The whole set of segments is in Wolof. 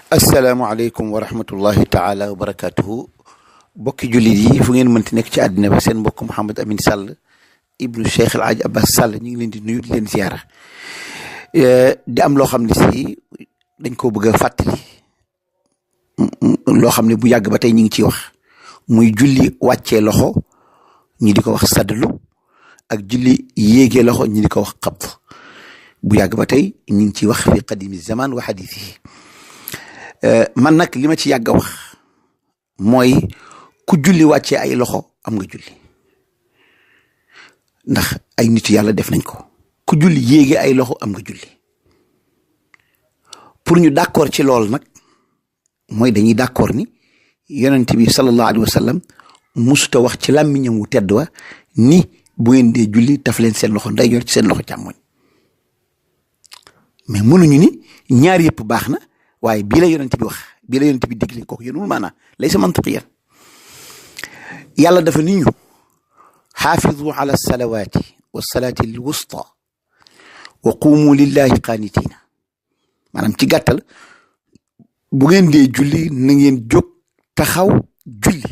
asalaamaaleykum wa rahmatullahi taala wa barakaatuhu bokki jullit yi fu ngeen mënti nekk ci àddina ba seen mbokk Mouhamed Amine Sall ibnu Cheikh El Hadj Abbas Sall ñu ngi leen di nuyu di leen ziara di am loo xam ne si dañ koo bëgg a fàttali loo xam ne bu yàgg ba tey ñu ngi ciy wax muy julli wàccee loxo ñi di ko wax sadlu ak julli yéegee loxo ñi di ko wax xabd bu yàgg ba tey ñu ngi ciy wax fi qadimi zaman wa hadithihi man nag li ma ci yàgg a wax mooy ku julli wàccee ay loxo am nga julli ndax ay nit yàlla def nañ ko ku julli yéege ay loxo am nga julli pour ñu d'accord ci loolu nag mooy dañuy d'accord ni yonent bi sallallahu alayhi wa sallam musuta wax ci làmmiñam wu tedd wa ni bu ngeen dee julli taf leen seen loxo ndeyjoor ci seen loxo càmmoñ mais mënuñu ni ñaar yëpp baax na waaye bii la yonent bi wax bii la yonent bi digle kooku yéenul maanaa laysa mantiqiyan yàlla dafa nit ñu xaafizu ala salawaati wa salaati al wusta wa qumu lillahi qaanitina maanaam ci gàttal bu ngeen dee julli na ngeen jóg taxaw julli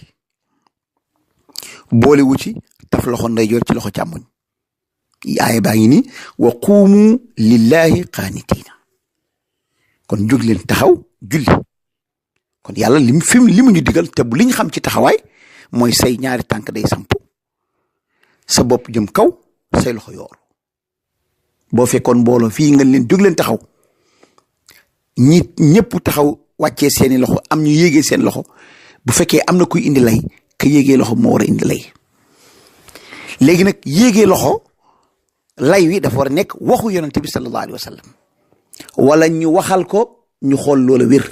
boole wu ci taf loxo ndeyjoor ci loxo càmmoñ aaya baa ngi ni wa qumu lillahi qaanitina kon jóg leen taxaw julli kon yàlla li mu ñu digal te bu li ñu xam ci taxawaay mooy say ñaari tànk day samp sa bopp jëm kaw say loxo yoor boo fekkoon mbooloo fii nga leen jóg leen taxaw ñëpp taxaw wàccee seeni loxo am ñu yéegee seen loxo bu fekkee am na kuy indi lay ka yéegee loxo moo war a indi lay léegi nag yéegee loxo lay wi dafa war a nekk waxu yonente bi sallallahu alayhi wa sallam wala ñu waxal ko ñu xool loola wér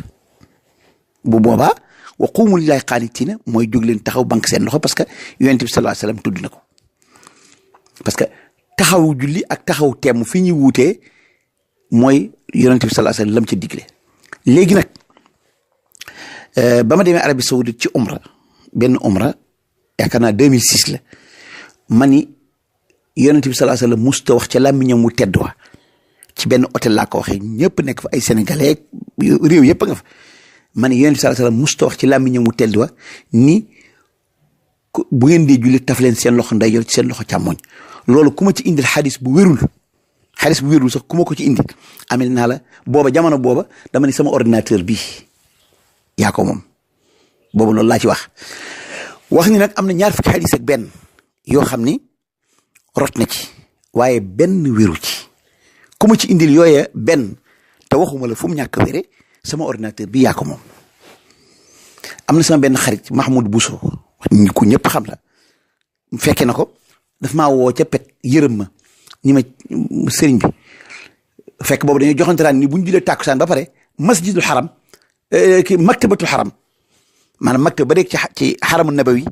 bu boobaa wa qumu lillahi qaanitina mooy jóg leen taxaw banque seen loxo parce que yonent bi sallallahu alayhi wasallam tudd na ko parce que taxaw julli ak taxaw temm fi ñuy wuutee mooy yonent bi sallallahu alayhi wasallam lam ci digle léegi nag ba ma demee Arabie Saoudite ci benn umra yaakaar naa 2006 la ma ni yonent bi sallallahu alayhi wasallam musta wax ca làmmiñam mu tedd wa ci benn hôtel laa ko waxee ñëpp nekk fa ay sénégalais réew yëpp nga fa ma ne yonent bi sallallahu alayhi wasallam musta wax ci làmmiñam mu tedd wa ni bu ngeen di julli taf leen seen loxo ndeyjoor ci seen loxo càmmoñ loolu ku ma ci indil xadis bu wérul sax ku ma ko ci indi amel naa la jamono booba dama ni sama ordinateur bii yaa ko moom booba loolu laa ci wax ni nag am na ñaar fukki xadis ak benn yoo xam ni rot na ci waaye benn wéru ci ku ma ci indil yooye benn te waxuma la fu mu ñàkk wére sama ordinateur bi yaa ko moom am na sama benn xarit Mahmoud Bousso ku ñëpp xam la fekke na ko daf maa woo ca pet yërëm ma ni ma sëriñ bi fekk boobu dañuy joxante ni bu ñu julee tàkkusaan ba pare masjidul xaram ki maktabatul xaram maanaam maktab ba rek ci xaramu nabawi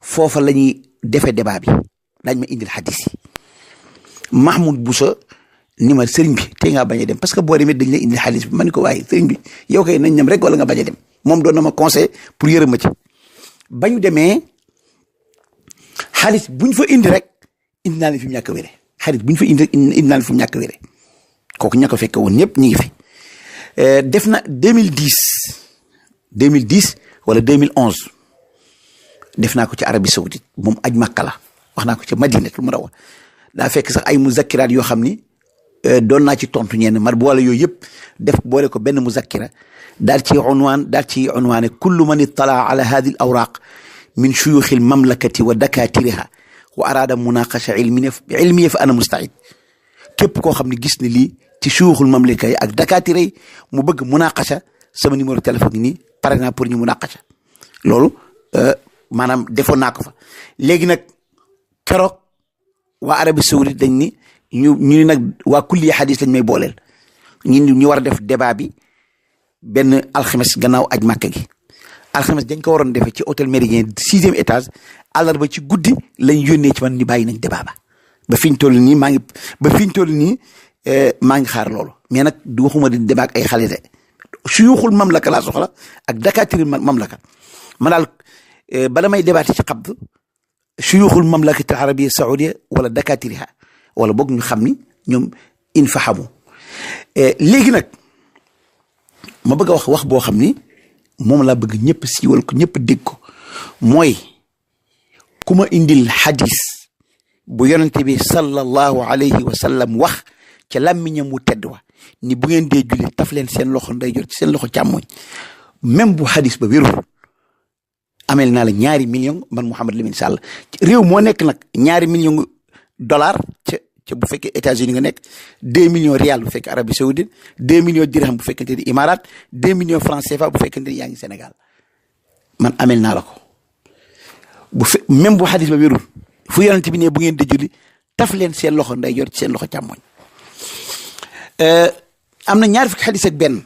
foofa la ñuy defee débat bi dañ ma indil xadis yi Mahmoud Bousso ni ma sëriñ bi tey ngaa bañ a dem parce que boo demee dañ lay indi xaalis bi ma ni ko waaye sëriñ bi yow kay nañ ñam rek wala nga bañ a dem moom doon na ma conseil pour yërëm ma ci ba ñu demee xaalis buñ fa indi rek indi naa leen fi mu ñàkk a wére xaalis buñ fa indi rek indi naa leen fi mu ñàkk a wére kooku ña ko fekke woon ñëpp ñu ngi fi def na 2010 wala 2011 def naa ko ci Arabie Saoudite moom aj Makka la wax naa ko ci Madinatul Munawwara daa fekk sax ay muzakkiraat yoo xam ni doon naa ci tontu ñenn mar boole yooyu yëpp boole ko benn muzakkira daal ci unwaane kullu man ittala ala hadi al awraq min shuyukh al mamlakati wa dakatiriha wa arada munaqasha ilmiya fa ana musta'id képp koo xam ne gis ne lii ci shuyukhul mamlaka yi ak dakatire yi mu bëgg munaqasha sama numéro téléphone nii pare naa pour ñu munaqasha loolu maanaam defoon naa ko fa léegi nag keroog waa Arabie Saoudite dañ ni ñu nag waa kulli xadis lañ may booleel ñu war a def débat bi benn alxames gannaaw aj Màkka gi alxames dañ ko waroon defee ci hôtel Méridien 6e étage àllarba ci guddi lañ yónnee ci man ni bàyyi nañ débat ba fi ñu toll nii maa ngi xaar loolu mais nag du waxuma di débat ak ay xale de suyuxul mamlaka laa soxla ak dakatiri mamlaka ma daal bala may débatté ci xabd suyuxul mamlakati al arabia saoudia wala dakatiriha wala boog ñu xam ni ñoom in fahamu léegi nag ma bëgg a wax boo xam ni moom laa bëgg ñëpp siiwal ko ñëpp dégg ko mooy ku ma indil xadis bu yonente bi sallallahu alayhi wa sallam wax ca làmmiñam mu tedd wa ni bu ngeen dee julli taf leen seen loxo ndeyjoor ci seen loxo càmmoñ même bu xadis ba wérul amel naa la $2 millions man Mouhamed Lamine Sall réew moo nekk nag $2 millions ca bu fekkee États-Unis nga nekk 2 millions rial bu fekkee Arabie Saoudite 2 millions dirham bu fekkente ni Imarat 2 millions francs CFA bu fekkente ni yaa ngi Sénégal man amel naa la ko même bu xadis ba wérul fu yonent bi ne bu ngeen di julli taf leen seen loxo ndeyjoor ci seen loxo càmmoñ am na ñaar fukki xadis ak benn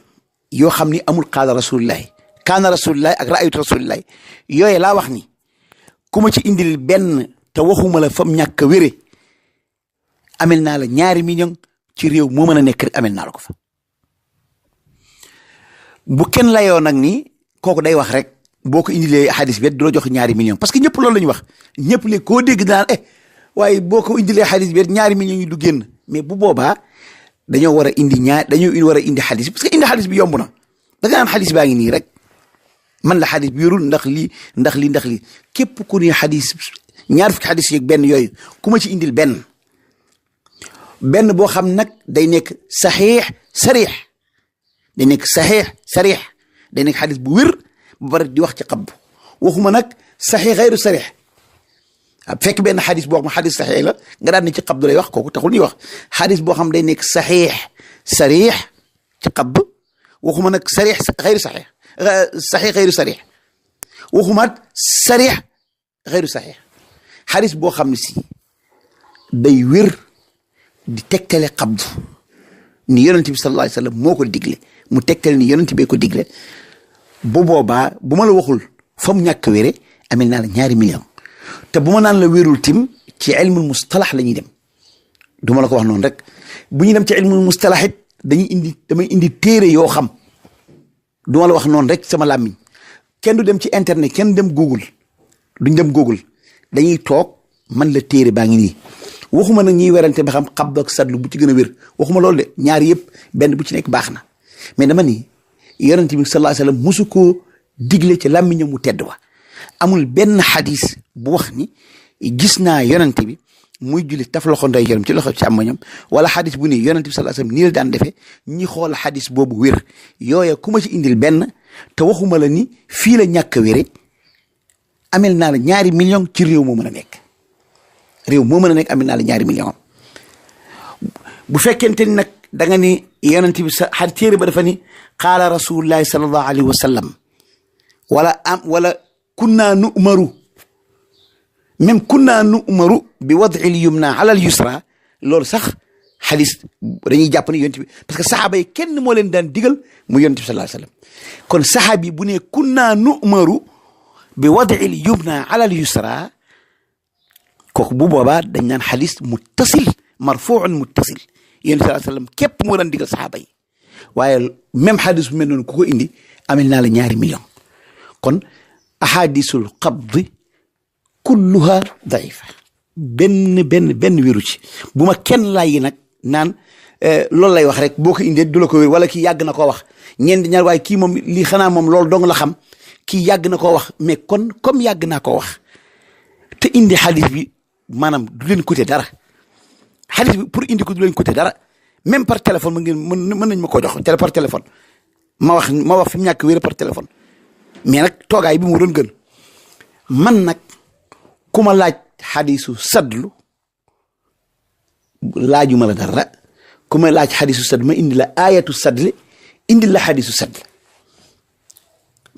yoo xam ni amul qaala rasulillahi kaana rasulillahi ak raaytu rasulillahi yooyu laa wax ni ku ma ci indil benn te waxuma la fam ñàkk a wére amel naa la $2 millions ci réew moo mën a nekk rek amel naa la ko fa bu kenn layoo nag ni kooku day wax rek boo ko indilee xadis bi du la jox $2 millions parce que ñëpp loolu la ñu wax ñëpp léegi koo dégg daan waaye boo ko indilee xadis bi $2 millions yi du génn mais bu boobaa dañoo war a indi dañoo war a indi xadis parce que indi xadis bi yomb na da nga naan xadis baa ngi nii rek man la xadis bi yorul ndax lii képp ku ne xadis ñaar fukki xadis yeeg benn yooyu ku ma ci indil benn boo xam nag day nekk saxiix sarix day nekk saxiix sarix day nekk xadis bu wér ba pare di wax ci xab waxuma nag saxiix xayru sarix fekk benn xadis boo xam xadis saxiix la nga daan ne ci xab du lay wax kooku taxul ñuy wax xadis boo xam day nekk saxiix sarix ci xab waxuma nag sarix xayru saxiix saxiix xayru sarix waxumaat sarix xayru saxiix xadis boo xam ne si day wér di tegtale xabdu ni yonent bi sallallahu alayhi wa sallam moo ko digle mu tegtale ni yonent bee ko digle bu boobaa bu ma la waxul fa mu ñàkk wére amel naa la $2 millions te bu ma naan la wérul tim ci ilmul mustalax la ñuy dem du ma la ko wax noonu rek bu ñuy dem ci ilmul mustalax it damay indi téere yoo xam du ma la wax noonu rek sama làmmiñ kenn du dem ci internet kenn dem Google duñ dem Google dañuy toog man la téere baa ngi nii waxuma nag ñuy werante ba xam xabdu ak sadlu bu ci gën a wér waxuma loolu de ñaar yëpp benn bu ci nekk baax na mais dama ni yonent bi sallallahu alayhi wasallam musu koo digle ci làmmiñam mu tedd wa amul benn xadis bu wax ni gis naa yonent bi muy julli taf loxo ndeyjooram ci loxo càmmoñam wala xadis bu ni yonent bi sallallahu alayhi wasallam nii la daan defee ñi xool xadis boobu wér yooya ku ma ci indil benn te waxuma la ni fii la ñàkk a wére amel naa la $2 millions ci réew moo mën a nekk amel naa la $2 millions bu fekkente ni nag da nga ni yonent bi sa xar téere ba dafa ni qaala rasulullahi sallallahu alayhi wa sallam wala kunna nu'maru même kunna nu'maru bi wad'i al-yumna ala al-yusra loolu sax xadis dañuy jàpp ni yonent bi parce que saxaaba yi kenn moo leen daan digal mu yonent bi sallallahu alayhi wa sallam kon saxaabi bu ne kunna nu'maru bi wad'i al-yumna ala al-yusra kooku bu boobaa dañ naan xadis muttasil marfuun muttasil yonent sallallahu alayhi wa sallam képp moo daan digal saxaaba yi waaye même xadis bu mel noonu ku ko indi amel naa la $2 millions kon ahadisul qabdi kulluha daifa benn wéru ci bu ma kenn laaj nag naan loolu lay wax rek boo ko indee du la ko wér wala kii yàgg na koo wax ñeen di ñaar waaye kii moom lii xanaa moom loolu dong la xam kii yàgg na koo wax mais kon comme yàgg naa koo wax te indi xadis bi maanaam du leen coûter dara xadis bi pour indi ko du leen coûter dara même par téléphone mën nañ ma koo jox par téléphone ma wax fi mu ñàkk wér par téléphone mais nag toogaay bi mu doon gën man nag ku ma laaj xadisu sadlu laajuma la dara ku ma laaj xadisu sadlu ma indi la ayatu sadli indi la xadisu sadl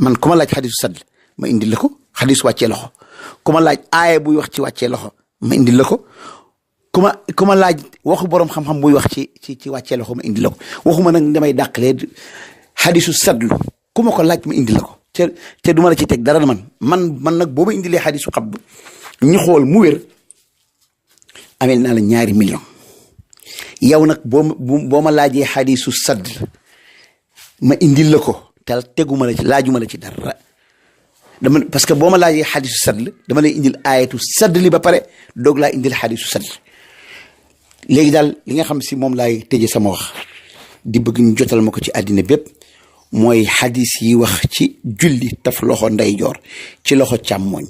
man ku ma laaj xadisu sadl ma indi la ko xadis wàccee loxo ku ma laaj aaya buy wax ci wàccee loxo ma indi la ko ku ma laaj waxu borom xam-xam buy wax ci wàccee loxo ma indi la ko waxuma nag damay dàqalee xadisu sadlu ku ma ko laaj ma indi la ko te du ma la ci teg dara man nag boo ma indilee xadisu xab ñu xool mu wér amel naa la $2 millions yow nag boo ma laajee xadisu sadl ma indil la ko te teguma la ci laajuma la ci dara parce que boo ma laajee xadisu sadl dama lay indil ayatu sadli ba pare doog laa indil xadisu sadl léegi daal li nga xam si moom laay tëje sama wax di bëgg ñu jotal ma ko ci àddina bépp mooy xadis yi wax ci julli taf loxo ndeyjoor ci loxo càmmoñ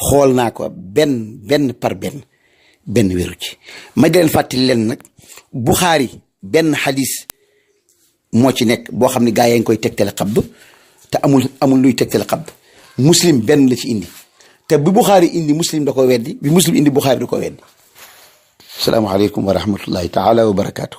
xool naa ko benn par benn wéru ci. ma di leen fàttali leen nag Buxaari benn xadis moo ci nekk boo xam ne gaa yaa ngi koy tegtale xabd te amul luy tegtale xabd. Muslim benn la ci indi te bi Buxaari indi Muslim da ko weddi bi Muslim indi Buxaari da ko weddi. salaamaaleykum wa rahmatullahi taala wa barakaatu.